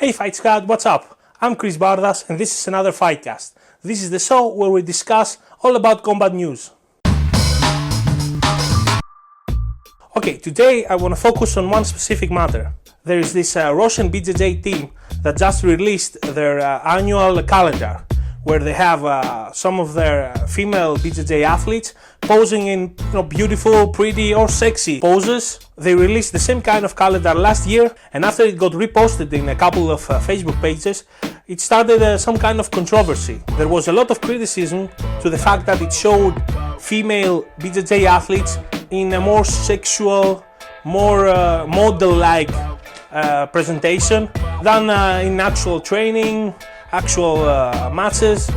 Hey Fight Squad, what's up? I'm Chris Bardas and this is another Fightcast. This is the show where we discuss all about combat news. Okay, today I want to focus on one specific matter. There is this Russian BJJ team that just released their annual calendar, where they have some of their female BJJ athletes posing in beautiful, pretty or sexy poses. They released the same kind of calendar last year, and after it got reposted in a couple of Facebook pages, it started some kind of controversy. There was a lot of criticism to the fact that it showed female BJJ athletes in a more sexual, more model-like presentation than in actual training, actual matches,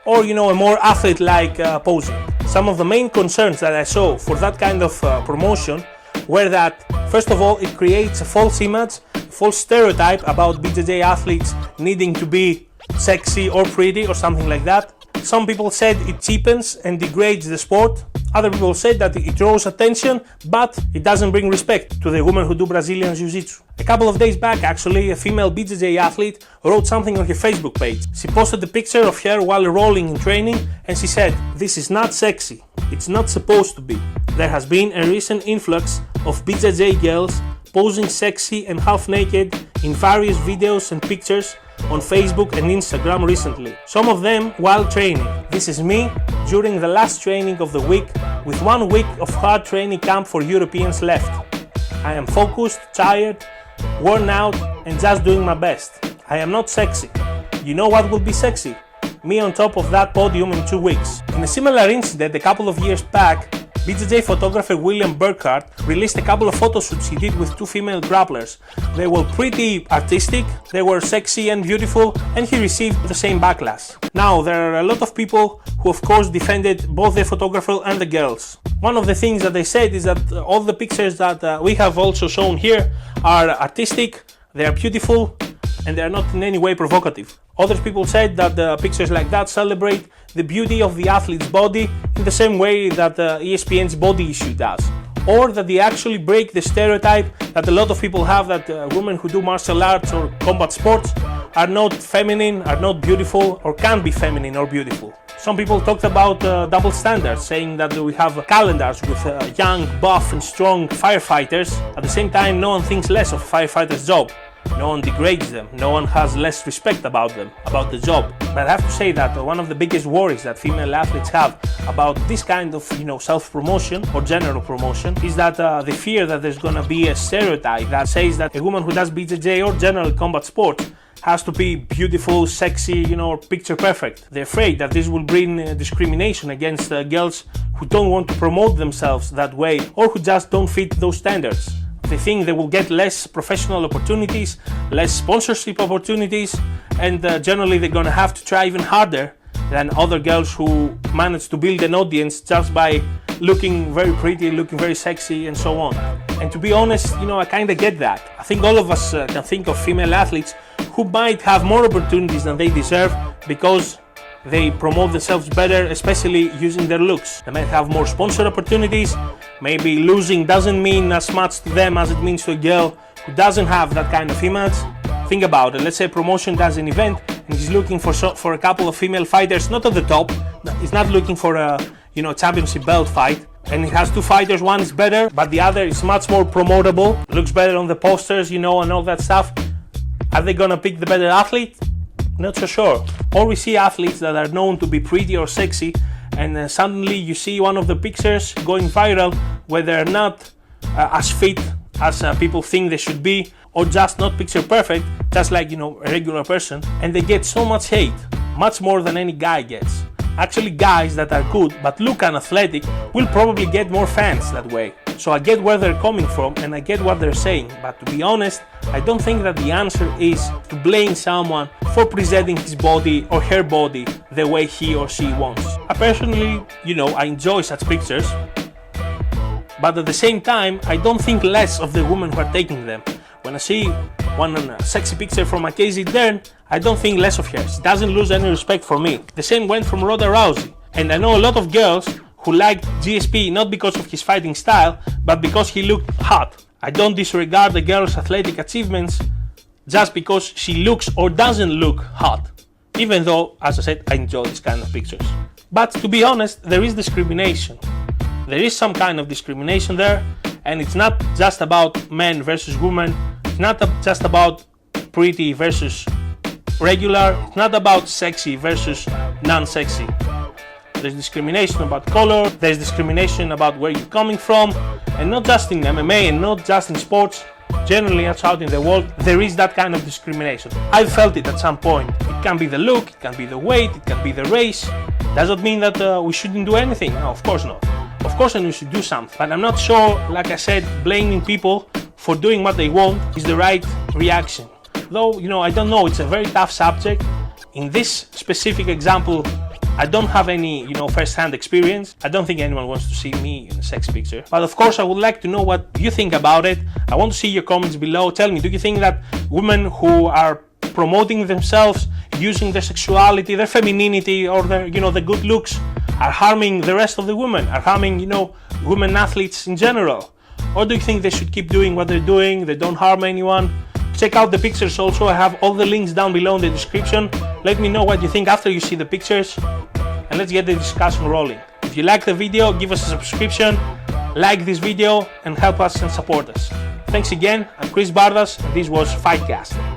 or a more athlete-like posing. Some of the main concerns that I saw for that kind of promotion were that, first of all, it creates a false image, false stereotype about BJJ athletes needing to be sexy or pretty or something like that. Some people said it cheapens and degrades the sport. Other people said that it draws attention, but it doesn't bring respect to the women who do Brazilian Jiu-Jitsu. A couple of days back, actually, a female BJJ athlete wrote something on her Facebook page. She posted a picture of her while rolling in training, and she said, "This is not sexy. It's not supposed to be. There has been a recent influx of BJJ girls posing sexy and half naked in various videos and pictures on Facebook and Instagram recently. Some of them while training. This is me during the last training of the week, with 1 week of hard training camp for Europeans left. I am focused, tired, worn out and just doing my best. I am not sexy. You know what will be sexy? Me on top of that podium in 2 weeks." In a similar incident a couple of years back, BJJ photographer William Burkhardt released a couple of photo shoots he did with 2 female grapplers. They were pretty artistic, they were sexy and beautiful, and he received the same backlash. Now, there are a lot of people who of course defended both the photographer and the girls. One of the things that they said is that all the pictures that we have also shown here are artistic, they are beautiful, and they are not in any way provocative. Other people said that the pictures like that celebrate the beauty of the athlete's body in the same way that ESPN's body issue does, or that they actually break the stereotype that a lot of people have that women who do martial arts or combat sports are not feminine, are not beautiful, or can't be feminine or beautiful. Some people talked about double standards, saying that we have calendars with young, buff and strong firefighters. At the same time, no one thinks less of a firefighter's job. No one degrades them, no one has less respect about them, about the job. But I have to say that one of the biggest worries that female athletes have about this kind of self-promotion or general promotion is that they fear that there's gonna be a stereotype that says that a woman who does BJJ or general combat sport has to be beautiful, sexy, or picture perfect. They're afraid that this will bring discrimination against girls who don't want to promote themselves that way or who just don't fit those standards. They think they will get less professional opportunities, less sponsorship opportunities, and generally they're gonna have to try even harder than other girls who manage to build an audience just by looking very pretty, looking very sexy, and so on. And to be honest, I kinda get that. I think all of us can think of female athletes who might have more opportunities than they deserve because they promote themselves better, especially using their looks. They might have more sponsor opportunities. Maybe losing doesn't mean as much to them as it means to a girl who doesn't have that kind of image. Think about it. Let's say a promotion does an event and he's looking for a couple of female fighters, not at the top. He's not looking for a championship belt fight. And he has 2 fighters, one is better, but the other is much more promotable, looks better on the posters, and all that stuff. Are they gonna pick the better athlete? Not so sure. Or we see athletes that are known to be pretty or sexy, and suddenly you see one of the pictures going viral where they're not as fit as people think they should be, or just not picture perfect, just like a regular person, and they get so much hate, much more than any guy gets. Actually, guys that are good but look unathletic will probably get more fans that way. So I get where they're coming from and I get what they're saying, but to be honest, I don't think that the answer is to blame someone for presenting his body or her body the way he or she wants. I personally, I enjoy such pictures, but at the same time, I don't think less of the women who are taking them. When I see one sexy picture from Mackenzie Dern, I don't think less of her. She doesn't lose any respect for me. The same went from Ronda Rousey. And I know a lot of girls who liked GSP not because of his fighting style, but because he looked hot. I don't disregard the girl's athletic achievements just because she looks or doesn't look hot, even though, as I said, I enjoy this kind of pictures. But to be honest, there is discrimination. There is some kind of discrimination there, and it's not just about men versus women. It's not just about pretty versus regular. It's not about sexy versus non-sexy. There's discrimination about color, there's discrimination about where you're coming from, and not just in MMA and not just in sports, generally out in the world, there is that kind of discrimination. I've felt it at some point. It can be the look, it can be the weight, it can be the race. Does that mean that we shouldn't do anything? No, of course not. Of course, and we should do something. But I'm not sure, like I said, blaming people for doing what they want is the right reaction. Though, I don't know, it's a very tough subject. In this specific example, I don't have any, first-hand experience. I don't think anyone wants to see me in a sex picture. But of course, I would like to know what you think about it. I want to see your comments below. Tell me, do you think that women who are promoting themselves, using their sexuality, their femininity, or their, the good looks, are harming the rest of the women, are harming, women athletes in general? Or do you think they should keep doing what they're doing, they don't harm anyone? Check out the pictures also, I have all the links down below in the description. Let me know what you think after you see the pictures, and let's get the discussion rolling. If you like the video, give us a subscription, like this video, and help us and support us. Thanks again, I'm Chris Bardas, and this was Fightcast.